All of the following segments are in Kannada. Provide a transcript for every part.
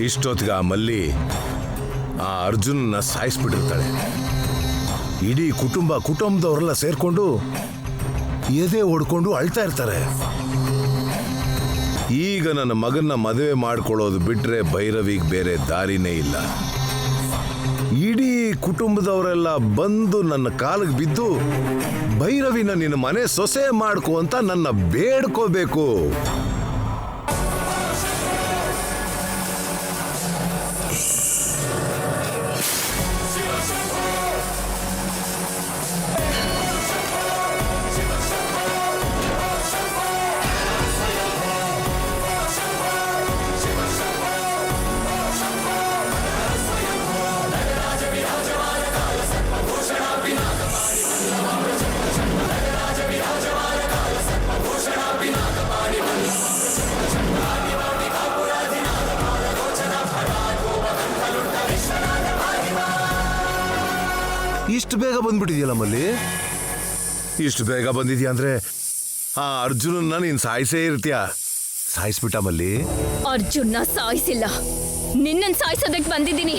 ಇಷ್ಟೊತ್ತಿಗೆ ಆ ಮಲ್ಲಿ ಆ ಅರ್ಜುನನ್ನ ಸಾಯಿಸ್ಬಿಟ್ಟಿರ್ತಾಳೆ. ಇಡೀ ಕುಟುಂಬದವರೆಲ್ಲ ಸೇರ್ಕೊಂಡು ಎದೆ ಹೊಡ್ಕೊಂಡು ಅಳ್ತಾ ಇರ್ತಾರೆ. ಈಗ ನನ್ನ ಮಗನ್ನ ಮದುವೆ ಮಾಡ್ಕೊಳ್ಳೋದು ಬಿಟ್ರೆ ಭೈರವಿಗೆ ಬೇರೆ ದಾರಿನೇ ಇಲ್ಲ. ಇಡೀ ಕುಟುಂಬದವರೆಲ್ಲ ಬಂದು ನನ್ನ ಕಾಲಿಗೆ ಬಿದ್ದು ಭೈರವಿನ ನಿನ್ನ ಮನೆ ಸೊಸೆ ಮಾಡ್ಕೋ ಅಂತ ನನ್ನ ಬೇಡ್ಕೋಬೇಕು. ಇಷ್ಟು ಬೇಗ ಬಂದ್ಬಿಟ್ಟಿದ್ಯಲ್ಲ ಮಲ್ಲಿ. ಇಷ್ಟು ಬೇಗ ಬಂದಿದ್ಯಾ ಅಂದ್ರೆ ಆ ಅರ್ಜುನನ್ನ ನೀನ್ ಸಾಯಿಸೇ ಇರ್ತೀಯ. ಸಾಯಿಸ್ಬಿಟ್ಟ ಮಲ್ಲಿ? ಅರ್ಜುನ್ನ ಸಾಯಿಸಿಲ್ಲ, ನಿನ್ನನ್ ಸಾಯಿಸೋದಕ್ಕೆ ಬಂದಿದ್ದೀನಿ.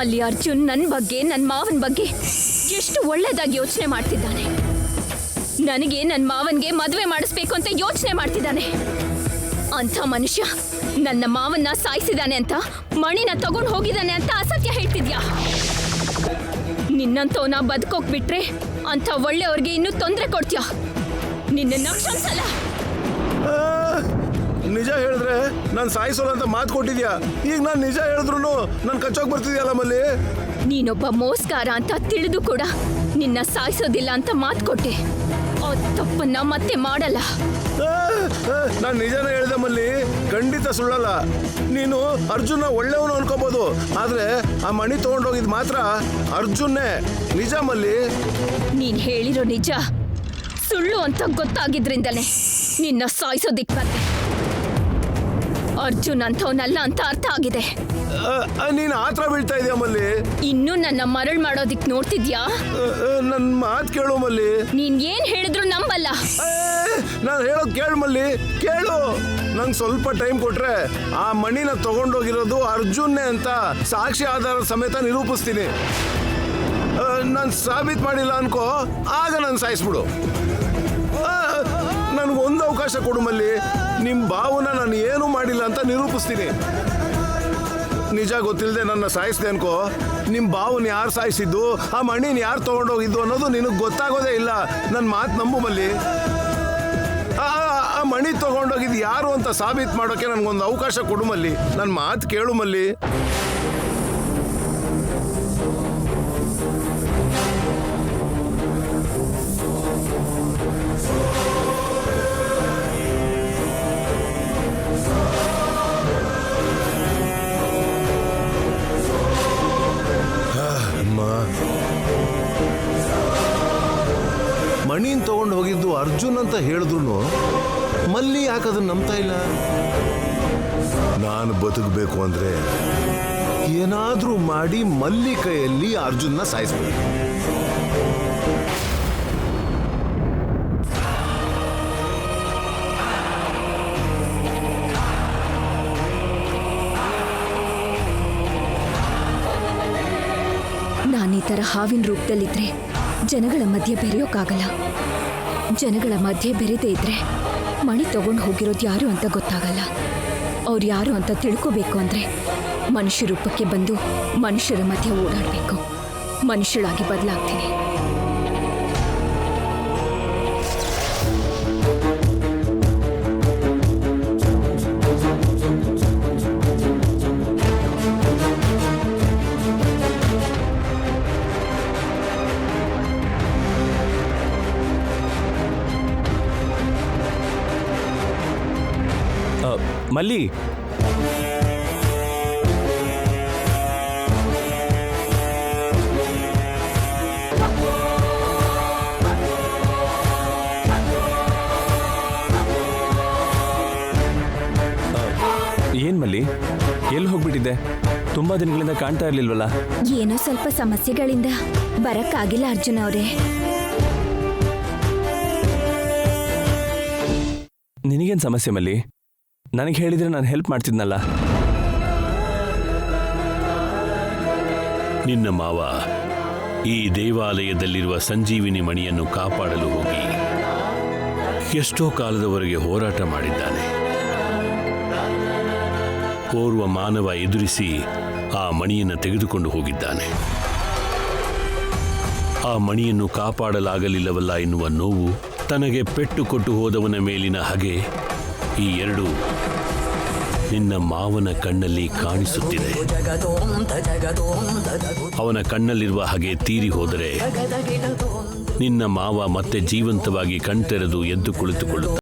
ಅಲ್ಲಿ ಅರ್ಜುನ್ ನನ್ ಬಗ್ಗೆ, ನನ್ ಮಾವನ್ ಬಗ್ಗೆ ಎಷ್ಟು ಒಳ್ಳೇದಾಗಿ ಯೋಚನೆ ಮಾಡ್ತಿದ್ದಾನೆ. ನನಗೆ ನನ್ ಮಾವನ್ಗೆ ಮದುವೆ ಮಾಡಿಸ್ಬೇಕು ಅಂತ ಯೋಚನೆ ಮಾಡ್ತಿದ್ದಾನೆ. ಅಂಥ ಮನುಷ್ಯ ನನ್ನ ಮಾವನ್ನ ಸಾಯಿಸಿದಾನೆ ಅಂತ, ಮಣಿನ ತಗೊಂಡು ಹೋಗಿದ್ದಾನೆ ಅಂತ ಅಸತ್ಯ ಹೇಳ್ತಿದ್ಯಾ? ನಿನ್ನಂತವನ ಬದುಕೋಕ್ ಬಿಟ್ರೆ ಅಂಥ ಒಳ್ಳೆಯವ್ರಿಗೆ ಇನ್ನೂ ತೊಂದರೆ ಕೊಡ್ತೀಯ. ನಿನ್ನ ಕ್ಷಮಿಸಲ್ಲ. ನಿಜ ಹೇಳಿದ್ರೆ ನಾನು ಸಾಯಿಸೋಲ್ಲ ಅಂತ ಮಾತು ಕೊಟ್ಟಿದ್ಯಾ. ಈಗ ನಾನು ನಿಜ ಹೇಳಿದ್ರು ನನ್ ಕಚ್ಚೋಕ್ ಬರ್ತಿದ್ಯಲ್ಲ ಮಲ್ಲಿ. ನೀನೊಬ್ಬ ಮೋಸ್ಕಾರ ಅಂತ ತಿಳಿದು ಕೂಡ ನಿನ್ನ ಸಾಯಿಸೋದಿಲ್ಲ ಅಂತ ಮಾತು ಕೊಟ್ಟೆ. ಆ ತಪ್ಪನ್ನ ಮತ್ತೆ ಮಾಡಲ್ಲ. ನಾನು ನಿಜಾನ ಹೇಳ್ದೆ ಮಲ್ಲಿ, ಖಂಡಿತ ಸುಳ್ಳಲ್ಲ. ನೀನು ಅರ್ಜುನ ಒಳ್ಳೆಯವನು ಅನ್ಕೋಬಹುದು, ಆದ್ರೆ ಆ ಮಣಿ ತಗೊಂಡೋಗಿದ್ ಮಾತ್ರ ಅರ್ಜುನ್ನೇ. ನಿಜ ಮಲ್ಲಿ. ನೀನ್ ಹೇಳಿರೋ ನಿಜ ಸುಳ್ಳು ಅಂತ ಗೊತ್ತಾಗಿದ್ರಿಂದಲೇ ನಿನ್ನ ಸಾಯಿಸೋದಿಕ್ ಬಂದೆ. ಅರ್ಜುನ್ ಅಂಥವನಲ್ಲ ಅಂತ ಅರ್ಥ ಆಗಿದೆ. ನೀನ್ ಆತ್ರ ಬೀಳ್ತಾ ಇದೆಯಾ ಮಲ್ಲಿ? ಇನ್ನು ನನ್ನ ಮರಳು ಮಾಡೋದಿಕ್ ನೋಡ್ತಿದ್ಯಾ? ನನ್ ಮಾತ್ ಕೇಳು ಮಲ್ಲಿ. ನೀನ್ ಏನ್ ಹೇಳಿದ್ರು ನಂಬಲ್ಲ. ನಾನು ಹೇಳೋದ್ ಕೇಳು ಮಲ್ಲಿ, ಕೇಳು. ನಂಗೆ ಸ್ವಲ್ಪ ಟೈಮ್ ಕೊಟ್ರೆ ಆ ಮಣಿನ ತಗೊಂಡೋಗಿರೋದು ಅರ್ಜುನ್ನೇ ಅಂತ ಸಾಕ್ಷಿ ಆಧಾರ ಸಮೇತ ನಿರೂಪಿಸ್ತೀನಿ. ನಾನು ಸಾಬೀತ್ ಮಾಡಿಲ್ಲ ಅನ್ಕೋ, ಆಗ ನಾನು ಸಾಯಿಸ್ಬಿಡು. ನನ್ಗೊಂದು ಅವಕಾಶ ಕೊಡು ಮಲ್ಲಿ. ನಿಮ್ ಬಾವನ್ನ ನಾನು ಏನೂ ಮಾಡಿಲ್ಲ ಅಂತ ನಿರೂಪಿಸ್ತೀನಿ. ನಿಜ ಗೊತ್ತಿಲ್ಲದೆ ನನ್ನ ಸಾಯಿಸ್ದೆ ಅನ್ಕೋ, ನಿಮ್ ಬಾವನ್ ಯಾರು ಸಾಯಿಸಿದ್ದು, ಆ ಮಣಿನ ಯಾರು ತಗೊಂಡೋಗಿದ್ದು ಅನ್ನೋದು ನಿನಗೆ ಗೊತ್ತಾಗೋದೇ ಇಲ್ಲ. ನನ್ನ ಮಾತು ನಂಬು ಮಲ್ಲಿ. ಆ ಮಣಿ ತಗೊಂಡೋಗಿದ್ದು ಯಾರು ಅಂತ ಸಾಬೀತ್ ಮಾಡೋಕೆ ನನ್ಗೊಂದು ಅವಕಾಶ ಕೊಡು ಮಲ್ಲಿ. ನನ್ನ ಮಾತು ಕೇಳು ಮಲ್ಲಿ. ಮಣಿನ್ ತಗೊಂಡು ಹೋಗಿದ್ದು ಅರ್ಜುನ್ ಅಂತ ಹೇಳಿದ್ರು ಮಲ್ಲಿ ಯಾಕದನ್ನ ನಂಬ್ತಾ ಇಲ್ಲ? ನಾನು ಬದುಕಬೇಕು ಅಂದ್ರೆ ಏನಾದ್ರೂ ಮಾಡಿ ಮಲ್ಲಿ ಕೈಯಲ್ಲಿ ಅರ್ಜುನ್ನ ಸಾಯಿಸ್ಬೇಕು. ನಾನೀ ತರ ಹಾವಿನ ರೂಪದಲ್ಲಿದ್ರೆ ಜನಗಳ ಮಧ್ಯೆ ಬೆರೆಯೋಕ್ಕಾಗಲ್ಲ. ಜನಗಳ ಮಧ್ಯೆ ಬೆರೆದೇ ಇದ್ರೆ ಮಣಿ ತಗೊಂಡು ಹೋಗಿರೋದು ಯಾರು ಅಂತ ಗೊತ್ತಾಗಲ್ಲ. ಅವ್ರು ಯಾರು ಅಂತ ತಿಳ್ಕೋಬೇಕು ಅಂದ್ರೆ ಮನುಷ್ಯ ರೂಪಕ್ಕೆ ಬಂದು ಮನುಷ್ಯರ ಮಧ್ಯೆ ಓಡಾಡಬೇಕು. ಮನುಷ್ಯಳಾಗಿ ಬದಲಾಗ್ತೀನಿ. ಮಲ್ಲಿ, ಏನ್ ಮಲ್ಲಿ, ಎಲ್ಲಿ ಹೋಗ್ಬಿಟ್ಟಿದ್ದೆ? ತುಂಬಾ ದಿನಗಳಿಂದ ಕಾಣ್ತಾ ಇರ್ಲಿಲ್ವಲ್ಲ? ಏನೋ ಸ್ವಲ್ಪ ಸಮಸ್ಯೆಗಳಿಂದ ಬರಕ್ಕಾಗಿಲ್ಲ ಅರ್ಜುನ್ ಅವರೇ. ನಿನಗೇನ್ ಸಮಸ್ಯೆ ಮಲ್ಲಿ? ನನಗೆ ಹೇಳಿದರೆ ನಾನು ಹೆಲ್ಪ್ ಮಾಡ್ತಿದ್ನಲ್ಲ. ನಿನ್ನ ಮಾವ ಈ ದೇವಾಲಯದಲ್ಲಿರುವ ಸಂಜೀವಿನಿ ಮಣಿಯನ್ನು ಕಾಪಾಡಲು ಹೋಗಿ ಎಷ್ಟೋ ಕಾಲದವರೆಗೆ ಹೋರಾಟ ಮಾಡಿದ್ದಾನೆ. ಓರ್ವ ಮಾನವ ಎದುರಿಸಿ ಆ ಮಣಿಯನ್ನು ತೆಗೆದುಕೊಂಡು ಹೋಗಿದ್ದಾನೆ. ಆ ಮಣಿಯನ್ನು ಕಾಪಾಡಲಾಗಲಿಲ್ಲವಲ್ಲ ಎನ್ನುವ ನೋವು, ತನಗೆ ಪೆಟ್ಟು ಕೊಟ್ಟು ಹೋದವನ ಮೇಲಿನ ಹಗೆ, ಈ ಎರಡು ನಿನ್ನ ಮಾವನ ಕಣ್ಣಲ್ಲಿ ಕಾಣಿಸುತ್ತಿದೆ. ಅವನ ಕಣ್ಣಲ್ಲಿರುವ ಹಾಗೆ ತೀರಿ ಹೋದರೆ ನಿನ್ನ ಮಾವ ಮತ್ತೆ ಜೀವಂತವಾಗಿ ಕಣ್ತೆರೆದು ಎದ್ದು ಕುಳಿತುಕೊಳ್ಳುತ್ತಾನೆ.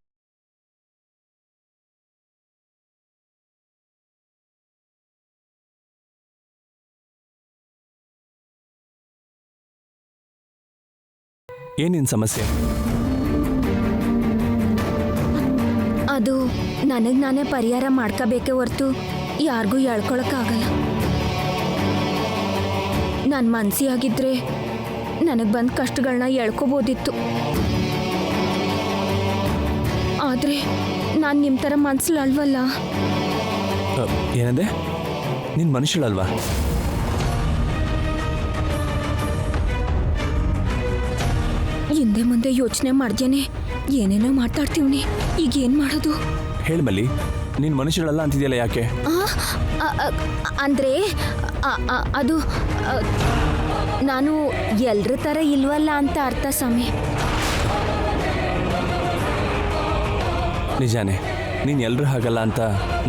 ಏನೇನು ಸಮಸ್ಯೆ? ಅದು ನನಗೆ ನಾನೇ ಪರಿಹಾರ ಮಾಡ್ಕೋಬೇಕೇ ಹೊರ್ತು ಯಾರಿಗೂ ಹೇಳ್ಕೊಳಕ್ಕಾಗಲ್ಲ. ನನ್ನ ಮನಸ್ಸಿಯಾಗಿದ್ರೆ ನನಗೆ ಬಂದ ಕಷ್ಟಗಳನ್ನ ಹೇಳ್ಕೊಬೋದಿತ್ತು. ಆದರೆ ನಾನು ನಿಮ್ಮ ಥರ ಮನಸ್ಸಲ್ಲಿ ಅಲ್ವಲ್ಲ. ಏನಂದೆ? ನೀನು ಮನುಷ್ಯಳಲ್ವಾ? ಹಿಂದೆ ಮುಂದೆ ಯೋಚನೆ ಮಾಡ್ದೇನೆ ಏನೇನೋ ಮಾತಾಡ್ತೀವಿ. ಈಗ ಏನು ಮಾಡೋದು? ಹೇಳು ಮಲ್ಲಿ, ನೀನು ಮನುಷ್ಯಳಲ್ಲ ಅಂತಿದೆಯಲ್ಲ, ಯಾಕೆ? ಅಂದರೆ ಅದು ನಾನು ಎಲ್ರ ಥರ ಇಲ್ವಲ್ಲ ಅಂತ ಅರ್ಥ ಸ್ವಾಮಿ. ನಿಜಾನೇ, ನೀನು ಎಲ್ಲರೂ ಹಾಗಲ್ಲ ಅಂತ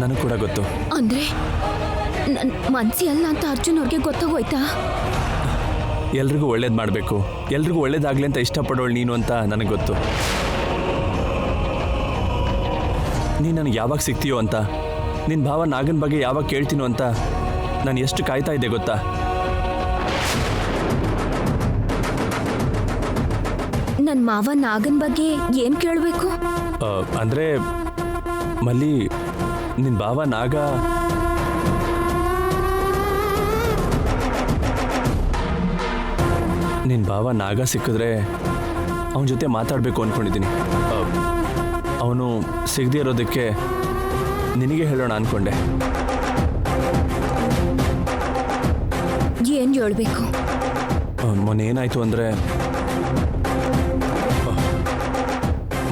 ನನಗೆ ಕೂಡ ಗೊತ್ತು. ಅಂದರೆ ನನ್ನ ಮನಸ್ಸಿ ಅಲ್ಲ ಅಂತ ಅರ್ಜುನ್ ಅವ್ರಿಗೆ ಗೊತ್ತಾಗೋಯ್ತಾ? ಎಲ್ರಿಗೂ ಒಳ್ಳೇದು ಮಾಡಬೇಕು, ಎಲ್ರಿಗೂ ಒಳ್ಳೇದಾಗಲಿ ಅಂತ ಇಷ್ಟಪಡೋಳು ನೀನು ಅಂತ ನನಗೆ ಗೊತ್ತು. ನೀನು ನನಗೆ ಯಾವಾಗ ಸಿಗ್ತೀಯೋ ಅಂತ, ನಿನ್ನ ಭಾವ ನಾಗನ ಬಗ್ಗೆ ಯಾವಾಗ ಕೇಳ್ತೀನೋ ಅಂತ ನಾನು ಎಷ್ಟು ಕಾಯ್ತಾ ಇದ್ದೆ ಗೊತ್ತಾ? ನನ್ನ ಮಾವ ನಾಗನ ಬಗ್ಗೆ ಏನು ಕೇಳಬೇಕು? ಅಂದರೆ ಮಲ್ಲಿ, ನಿನ್ನ ಭಾವ ನಾಗ ನಿನ್ನ ಭಾವ ನಾಗ ಸಿಕ್ಕಿದ್ರೆ ಅವನ ಜೊತೆ ಮಾತಾಡಬೇಕು ಅಂದ್ಕೊಂಡಿದ್ದೀನಿ. ಅವನು ಸಿಗದೇ ಇರೋದಕ್ಕೆ ನಿನಗೆ ಹೇಳೋಣ ಅಂದ್ಕೊಂಡೆ. ಏನು ಹೇಳ್ಬೇಕು? ಮೊನ್ನೆ ಏನಾಯಿತು ಅಂದರೆ,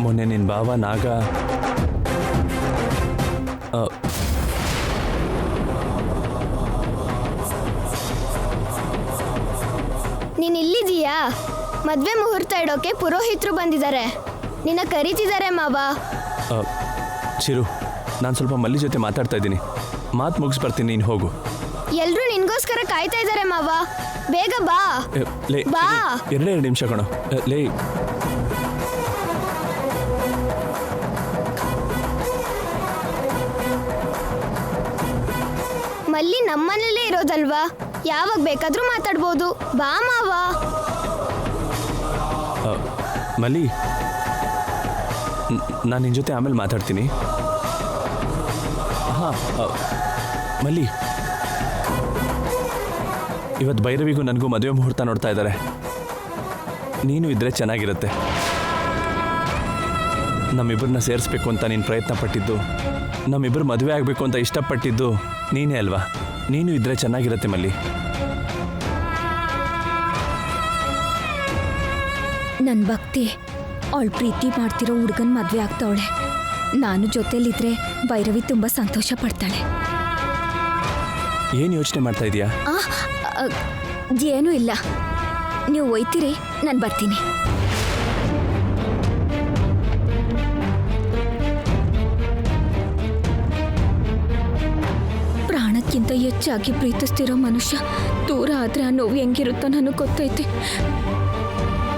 ಮೊನ್ನೆ ನಿನ್ನ ಭಾವ ನಾಗ ನೀನು ಇಲ್ಲಿದೀಯಾ? ಮದುವೆ ಮುಹೂರ್ತ ಇಡೋಕೆ ಪುರೋಹಿತರು ಬಂದಿದ್ದಾರೆ, ನಿನ್ನ ಕರೀತಿದ್ದಾರೆ ಮಾವ. ಚಿರು, ನಾನು ಸ್ವಲ್ಪ ಮಲ್ಲಿ ಜೊತೆ ಮಾತಾಡ್ತಾ ಇದ್ದೀನಿ, ಮಾತು ಮುಗಿಸ್ ಬರ್ತೀನಿ, ನೀನು ಹೋಗು. ಎಲ್ರೂ ನಿನ್ಗೋಸ್ಕರ ಕಾಯ್ತಾ ಇದ್ದಾರೆ ಮಾವ, ಬೇಗ ಬಾ. ಲೇ, ಬಾ. ಎರಡೇ 2 ನಿಮಿಷ ಕಣೋ. ಲೇ, ಮಲ್ಲಿ ನಮ್ಮನೇಲೇ ಇರೋದಲ್ವಾ, ಯಾವಾಗ ಬೇಕಾದ್ರೂ ಮಾತಾಡ್ಬೋದು. ಬಾ ಮಾವ. ಮಲ್ಲಿ, ನಾನು ನಿನ್ನ ಜೊತೆ ಆಮೇಲೆ ಮಾತಾಡ್ತೀನಿ. ಹಾಂ ಮಲ್ಲಿ, ಇವತ್ತು ಭೈರವಿಗೂ ನನಗೂ ಮದುವೆ ಮುಹೂರ್ತ ನೋಡ್ತಾ ಇದ್ದಾರೆ. ನೀನು ಇದ್ದರೆ ಚೆನ್ನಾಗಿರುತ್ತೆ. ನಮ್ಮಿಬ್ಬರನ್ನ ಸೇರಿಸ್ಬೇಕು ಅಂತ ನೀನು ಪ್ರಯತ್ನ ಪಟ್ಟಿದ್ದು, ನಮ್ಮಿಬ್ಬರು ಮದುವೆ ಆಗಬೇಕು ಅಂತ ಇಷ್ಟಪಟ್ಟಿದ್ದು ನೀನೇ ಅಲ್ವಾ? ನೀನು ಇದ್ದರೆ ಚೆನ್ನಾಗಿರುತ್ತೆ ಮಲ್ಲಿ. ನನ್ನ ಭಕ್ತಿ ಅವಳು ಪ್ರೀತಿ ಮಾಡ್ತಿರೋ ಹುಡುಗನ ಮದುವೆ ಆಗ್ತಾವಳೆ. ನಾನು ಜೊತೆಲಿದ್ರೆ ಭೈರವಿ ತುಂಬ ಸಂತೋಷ ಪಡ್ತಾಳೆ. ಏನು ಯೋಚನೆ ಮಾಡ್ತಾ ಇದೀಯಾ? ಏನೂ ಇಲ್ಲ, ನೀವು ಒಯ್ತೀರಿ, ನಾನು ಬರ್ತೀನಿ. ಪ್ರಾಣಕ್ಕಿಂತ ಹೆಚ್ಚಾಗಿ ಪ್ರೀತಿಸ್ತಿರೋ ಮನುಷ್ಯ ದೂರ ಆದರೆ ಆ ನೋವು ಹೆಂಗಿರುತ್ತೋ ನನಗೆ ಗೊತ್ತೈತೆ.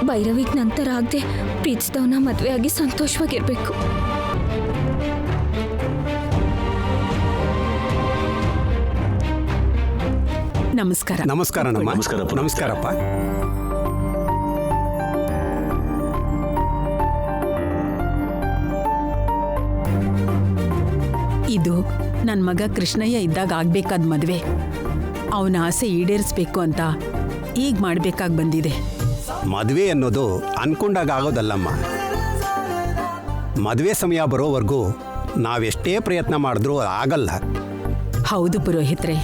ಭೈರವಿಗೆ ನಂತರ ಆಗದೆ ಪ್ರೀತಿಸಿದವನ ಮದುವೆ ಆಗಿ ಸಂತೋಷವಾಗಿರ್ಬೇಕು. ನಮಸ್ಕಾರ. ನಮಸ್ಕಾರಪ್ಪ. ನಮಸ್ಕಾರಪ್ಪ. ಇದು ನನ್ನ ಮಗ ಕೃಷ್ಣಯ್ಯ ಇದ್ದಾಗ ಆಗ್ಬೇಕಾದ ಮದುವೆ. ಅವನ ಆಸೆ ಈಡೇರಿಸ್ಬೇಕು ಅಂತ ಈಗ ಮಾಡ್ಬೇಕಾಗಿ ಬಂದಿದೆ. ಮದುವೆ ಅನ್ನೋದು ಅನ್ಕೊಂಡಾಗ ಆಗೋದಲ್ಲಮ್ಮ. ಮದುವೆ ಸಮಯ ಬರೋವರೆಗೂ ನಾವೆಷ್ಟೇ ಪ್ರಯತ್ನ ಮಾಡಿದ್ರೂ ಆಗಲ್ಲ. ಹೌದು ಪುರೋಹಿತ್ರೆ,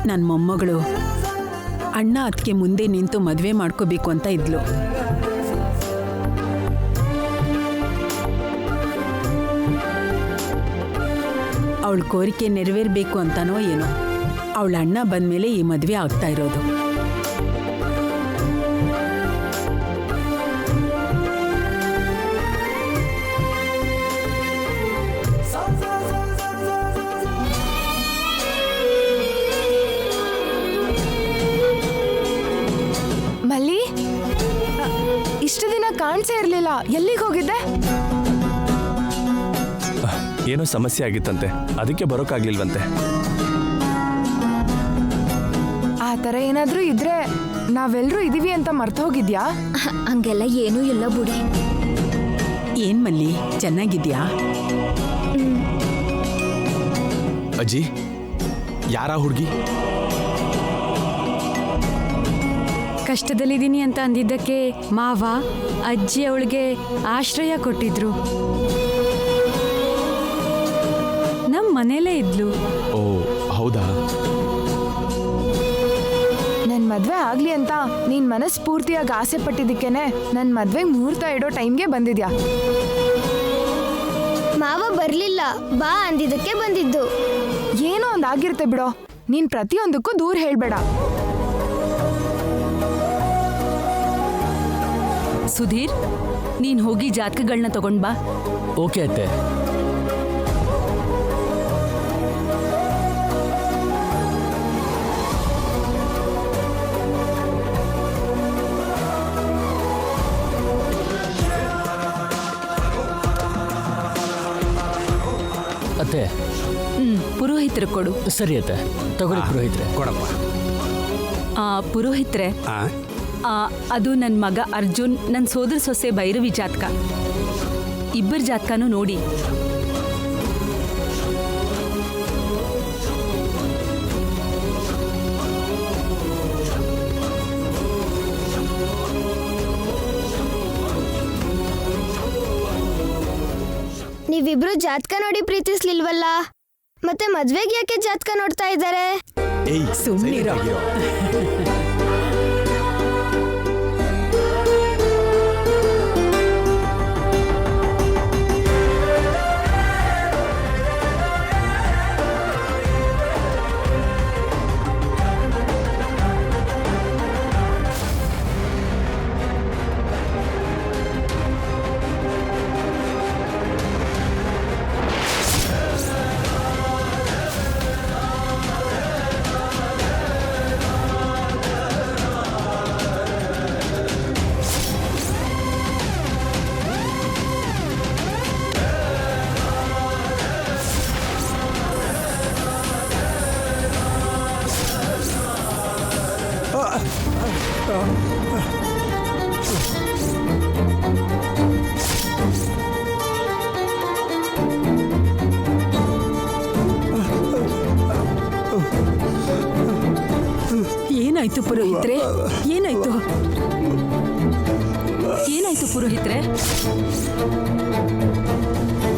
ನನ್ನ ಮೊಮ್ಮಗಳು ಅಣ್ಣ ಅದಕ್ಕೆ ಮುಂದೆ ನಿಂತು ಮದುವೆ ಮಾಡ್ಕೋಬೇಕು ಅಂತ ಇದ್ಲು. ಅವಳ ಕೋರಿಕೆ ನೆರವೇರಬೇಕು ಅಂತಾನೋ ಏನೋ ಅವಳ ಅಣ್ಣ ಬಂದ್ಮೇಲೆ ಈ ಮದುವೆ ಆಗ್ತಾ ಇರೋದು. ಮಲ್ಲಿ, ಇಷ್ಟು ದಿನ ಕಾಣಿಸೇ ಇರ್ಲಿಲ್ಲ, ಎಲ್ಲಿಗೆ ಹೋಗಿದ್ದೆ? ಏನೋ ಸಮಸ್ಯೆ ಆಗಿತ್ತಂತೆ, ಅದಕ್ಕೆ ಬರೋಕ್ಕಾಗ್ಲಿಲ್ವಂತೆ. ಆ ಥರ ಏನಾದ್ರೂ ಇದ್ರೆ ನಾವೆಲ್ಲರೂ ಇದೀವಿ ಅಂತ ಮರ್ತು ಹೋಗಿದ್ಯಾ? ಹಂಗೆಲ್ಲ ಏನೂ ಇಲ್ಲ ಬುಡಿ. ಏನ್ ಮಲ್ಲಿ, ಚೆನ್ನಾಗಿದ್ಯಾ? ಅಜ್ಜಿ, ಯಾರ ಹುಡುಗಿ? ಕಷ್ಟದಲ್ಲಿದ್ದೀನಿ ಅಂತ ಅಂದಿದ್ದಕ್ಕೆ ಮಾವ ಅಜ್ಜಿ ಅವಳಿಗೆ ಆಶ್ರಯ ಕೊಟ್ಟಿದ್ರು. ನಮ್ಮ ಮನೇಲೇ ಇದ್ಲು. ಓ ಹೌದಾ? ನನ್ ಮದ್ವೆ ಆಗ್ಲಿ ಅಂತ ನೀನ್ ಮನಸ್ಫೂರ್ತಿಯಾಗಿ ಆಸೆ ಪಟ್ಟಿದ್ದಕ್ಕೇನೆ ನನ್ ಮದ್ವೆಗೆ ಮುಹೂರ್ತ ಇಡೋ ಟೈಮ್ಗೆ ಬಂದಿದ್ಯಾ. ಮಾವ ಬರ್ಲಿಲ್ಲ, ಬಾ ಅಂದಿದ್ದಕ್ಕೆ ಬಂದಿದ್ದು. ಏನೋ ಒಂದಾಗಿರುತ್ತೆ ಬಿಡೋ, ನೀನ್ ಪ್ರತಿಯೊಂದಕ್ಕೂ ದೂರ ಹೇಳ್ಬೇಡ. ಸುಧೀರ್, ನೀನ್ ಹೋಗಿ ಜಾತಕಗಳನ್ನ ತಗೊಂಡ್ ಬಾ. ಓಕೆ ಅತ್ತೆ. ಅತ್ತೆ, ಪುರೋಹಿತರು ಕೊಡು. ಸರಿ ಅತ್ತೆ, ತಗೊಳ್ಳಿ ಪುರೋಹಿತ್ರೆ. ಕೊಡಪ್ಪ. ಪುರೋಹಿತ್ರೆ, ಆ, ಅದು ನನ್ನ ಮಗ ಅರ್ಜುನ್, ನನ್ನ ಸೋದರ ಸೊಸೆ ಭೈರವಿ ಜಾತಕ. ಇಬ್ಬರ ಜಾತಕನೂ ನೋಡಿ. ನೀವಿಬ್ರು ಜಾತಕ ನೋಡಿ ಪ್ರೀತಿಸ್ಲಿಲ್ವಲ್ಲ, ಮತ್ತೆ ಮದ್ವೆಗೆ ಯಾಕೆ ಜಾತಕ ನೋಡ್ತಾ ಇದ್ದಾರೆ? ಸುಮ್ಮನಿರೋ. ಏನಾಯ್ತು ಪುರೋಹಿತ್ರೆ? ಏನಾಯ್ತು? ಏನಾಯ್ತು ಪುರೋಹಿತ್ರೆ?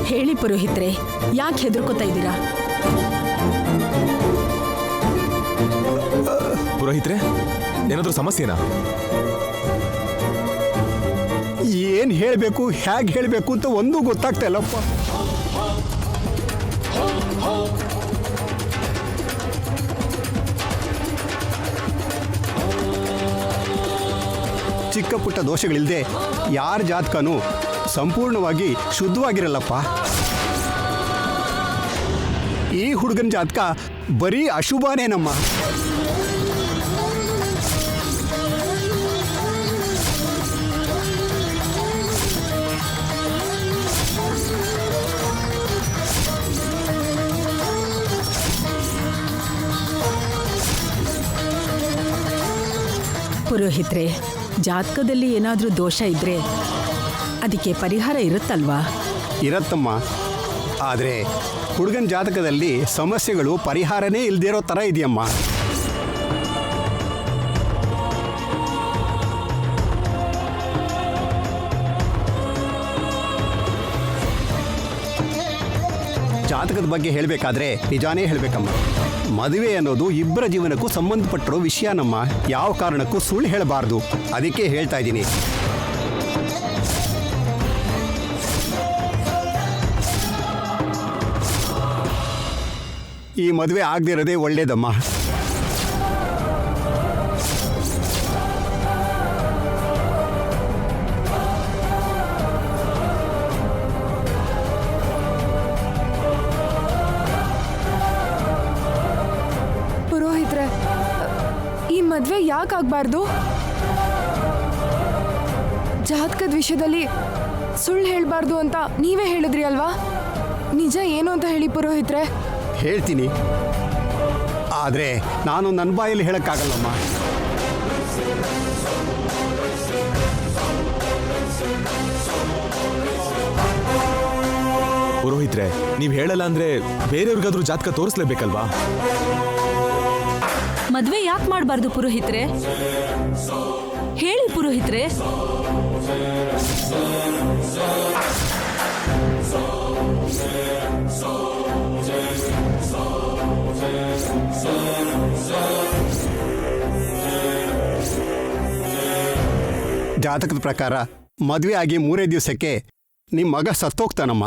ಹೇಳಿ ಪುರೋಹಿತ್ರೆ, ಯಾಕೆ ಹೆದರ್ಕೋತಾ ಇದ್ದೀರಾ? ಪುರೋಹಿತ್ರೆ, ಏನಾದ್ರೂ ಸಮಸ್ಯೆನಾ? ಏನ್ ಹೇಳ್ಬೇಕು, ಹೇಗೆ ಹೇಳ್ಬೇಕು ಅಂತ ಒಂದೂ ಗೊತ್ತಾಗ್ತಾ ಇಲ್ಲಪ್ಪ. ಚಿಕ್ಕ ಪುಟ್ಟ ದೋಷಗಳಿಲ್ಲದೆ ಯಾರ ಜಾತಕನೂ ಸಂಪೂರ್ಣವಾಗಿ ಶುದ್ಧವಾಗಿರಲ್ಲಪ್ಪ. ಈ ಹುಡುಗನ ಜಾತಕ ಬರೀ ಅಶುಭನೇನಮ್ಮ. ಪುರೋಹಿತ್ರೆ, ಜಾತಕದಲ್ಲಿ ಏನಾದರೂ ದೋಷ ಇದ್ರೆ ಅದಕ್ಕೆ ಪರಿಹಾರ ಇರುತ್ತಲ್ವಾ? ಇರತ್ತಮ್ಮ, ಆದರೆ ಹುಡುಗನ ಜಾತಕದಲ್ಲಿ ಸಮಸ್ಯೆಗಳು ಪರಿಹಾರನೇ ಇಲ್ದಿರೋ ಥರ ಇದೆಯಮ್ಮ. ಜಾತಕದ ಬಗ್ಗೆ ಹೇಳಬೇಕಾದ್ರೆ ನಿಜಾನೇ ಹೇಳಬೇಕಮ್ಮ. ಮದುವೆ ಅನ್ನೋದು ಇಬ್ಬರ ಜೀವನಕ್ಕೂ ಸಂಬಂಧಪಟ್ಟಿರೋ ವಿಷಯನಮ್ಮ. ಯಾವ ಕಾರಣಕ್ಕೂ ಸುಳ್ಳು ಹೇಳಬಾರ್ದು. ಅದಕ್ಕೆ ಹೇಳ್ತಾ ಇದ್ದೀನಿ. ಈ ಮದುವೆ ಆಗದಿರೋದೇ ಒಳ್ಳೇದಮ್ಮ. ಪುರೋಹಿತ್ರೆ, ಈ ಮದ್ವೆ ಯಾಕಾಗ್ಬಾರ್ದು? ಜಾತಕದ ವಿಷಯದಲ್ಲಿ ಸುಳ್ಳು ಹೇಳ್ಬಾರ್ದು ಅಂತ ನೀವೇ ಹೇಳಿದ್ರಿ ಅಲ್ವಾ? ನಿಜ ಏನು ಅಂತ ಹೇಳಿ ಪುರೋಹಿತ್ರೆ. ಹೇಳ್ತೀನಿ, ಆದರೆ ನಾನು ನನ್ನ ಬಾಯಲ್ಲಿ ಹೇಳಕ್ಕಾಗಲ್ಲಮ್ಮ. ಪುರೋಹಿತ್ರೆ, ನೀವ್ ಹೇಳಲ್ಲ ಅಂದ್ರೆ ಬೇರೆಯವ್ರಿಗಾದ್ರೂ ಜಾತಕ ತೋರಿಸ್ಲೇಬೇಕಲ್ವಾ? ಮದ್ವೆ ಯಾಕೆ ಮಾಡಬಾರ್ದು ಪುರೋಹಿತ್ರೆ? ಹೇಳಿ ಪುರೋಹಿತ್ರೆ. ಜಾತಕದ ಪ್ರಕಾರ ಮದುವೆ ಆಗಿ 3 ದಿವಸಕ್ಕೆ ನಿಮ್ಮ ಮಗ ಸತ್ತೋಗ್ತಾನಮ್ಮ.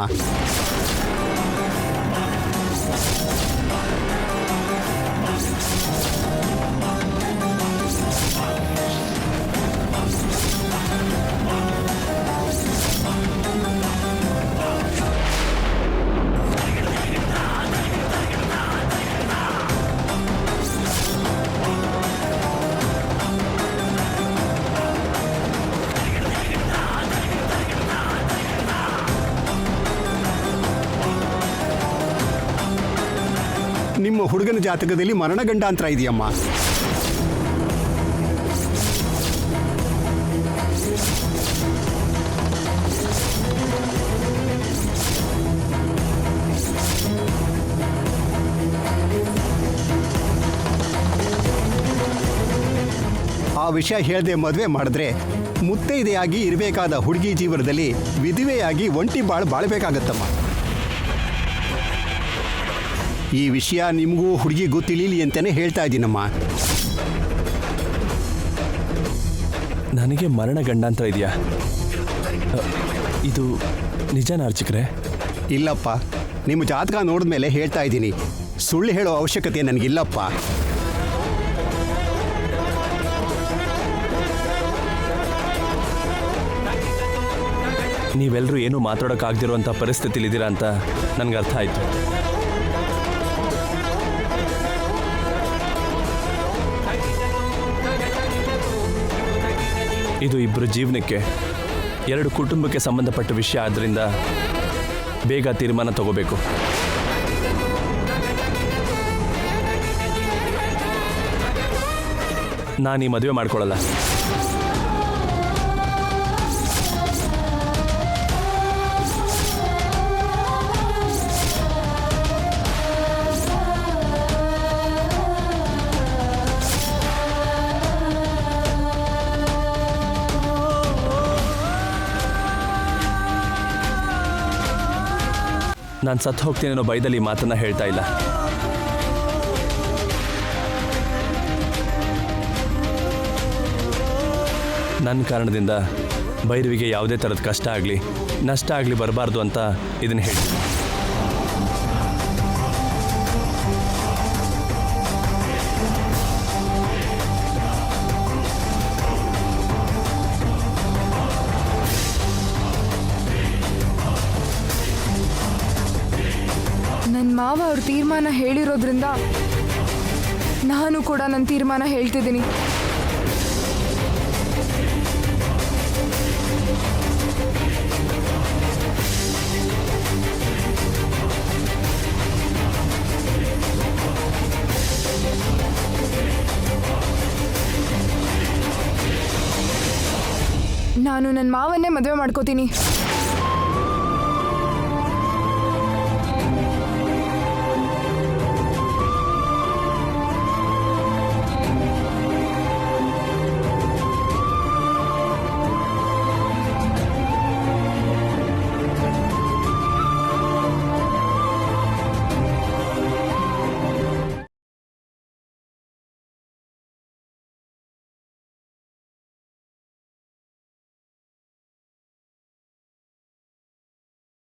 ನಿಮ್ಮ ಹುಡುಗನ ಜಾತಕದಲ್ಲಿ ಮರಣಗಂಡಾಂತರ ಇದೆಯಮ್ಮ. ಆ ವಿಷಯ ಹೇಳದೆ ಮದುವೆ ಮಾಡಿದ್ರೆ ಮುತ್ತೈದೆಯಾಗಿ ಇರಬೇಕಾದ ಹುಡುಗಿ ಜೀವನದಲ್ಲಿ ವಿಧವೆಯಾಗಿ ಒಂಟಿ ಬಾಳಬೇಕಾಗತ್ತಮ್ಮ. ಈ ವಿಷಯ ನಿಮಗೂ ಹುಡುಗಿ ಗೊತ್ತಿರಲಿ ಅಂತಾನೆ ಹೇಳ್ತಾ ಇದ್ದೀನಮ್ಮ. ನನಗೆ ಮರಣ ಗಂಡಾಂತರ ಇದೆಯಾ? ಇದು ನಿಜನಾ ಅರ್ಚಕ್ರೆ? ಇಲ್ಲಪ್ಪ, ನಿಮ್ಮ ಜಾತಕ ನೋಡಿದ್ಮೇಲೆ ಹೇಳ್ತಾ ಇದ್ದೀನಿ. ಸುಳ್ಳು ಹೇಳೋ ಅವಶ್ಯಕತೆ ನನಗಿಲ್ಲಪ್ಪ. ನೀವೆಲ್ಲರೂ ಏನೂ ಮಾತಾಡೋಕ್ಕಾಗದಿರುವಂಥ ಪರಿಸ್ಥಿತಿಲಿದ್ದೀರಾ ಅಂತ ನನಗೆ ಅರ್ಥ ಆಯಿತು. ಇದು ಇಬ್ಬರು ಜೀವನಕ್ಕೆ, 2 ಕುಟುಂಬಕ್ಕೆ ಸಂಬಂಧಪಟ್ಟ ವಿಷಯ. ಆದ್ದರಿಂದ ಬೇಗ ತೀರ್ಮಾನ ತಗೋಬೇಕು. ನಾನು ಈ ಮದುವೆ ಮಾಡ್ಕೊಳ್ಳಲ್ಲ. ನಾನು ಸತ್ತು ಹೋಗ್ತೀನೇನೋ ಭಯದಲ್ಲಿ ಈ ಮಾತನ್ನ ಹೇಳ್ತಾ ಇಲ್ಲ. ನನ್ನ ಕಾರಣದಿಂದ ಭೈರವಿಗೆ ಯಾವುದೇ ಥರದ ಕಷ್ಟ ಆಗಲಿ ನಷ್ಟ ಆಗಲಿ ಬರಬಾರ್ದು ಅಂತ ಇದನ್ನು ಹೇಳಿ. ನನ್ನ ಮಾವ ಅವ್ರ ತೀರ್ಮಾನ ಹೇಳಿರೋದ್ರಿಂದ ನಾನು ಕೂಡ ನನ್ನ ತೀರ್ಮಾನ ಹೇಳ್ತಿದ್ದೀನಿ. ನಾನು ನನ್ನ ಮಾವನ್ನೇ ಮದುವೆ ಮಾಡ್ಕೋತೀನಿ.